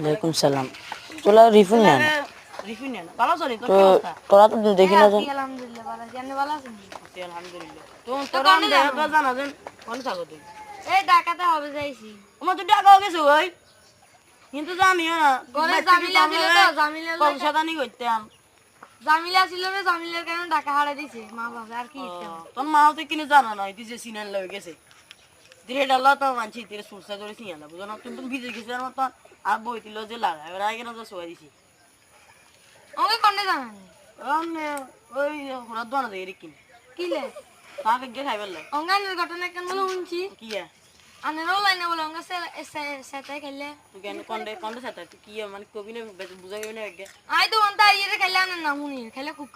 ওয়ালাইকুম সালাম। তোলা রিফুন না রিফিন না ভালো চলে তোর তো কি অবস্থা? তোরা তো দেখি না আছি আলহামদুলিল্লাহ ভালো আছি। আপনি ভালো আছেন? আছি আলহামদুলিল্লাহ। তোর আম দেহ তো জানা দেন কোন থাকো তুই? এই ঢাকাতে হবে যাইছি। আমার তুই টাকাও গেছে ওই কিন্তু জানিও না ঘরে জামিলা ছিল তো জামিলা কল সাদানি করতাম। জামিলা ছিল রে জামিলার কারণে ঢাকা হারাই দিছে মা বাবা আর কি ইচ্ছা। তোর মাও তো কিনে জানা নয় তুই যে সিনান লয়ে গেছে ধীরে ডালা তো মানছি ধীরে সুরসা করে সিনালা বুঝো না তুমি ভিজে গেছে আর মতন আর বই দিল যে লাগা এবার আগে না তো সবাই দিছি আমাকে কোনটা জানান? রান্নে ওই হরা দোনা দেই রে কিনে কি লে? তাকে গে খাইবার লাই অঙ্গানের ঘটনা কেন বলে শুনছি? কি আনেরও লাইনে বলে অঙ্গা সেটাই খেললে। তুই কেন কন্ডে কন্ডে সাথে তুই কি মানে কবি না বুঝাইবে না আগে আই তো অন্তা ইয়ে খেললে আনের না শুনি খেলে খুব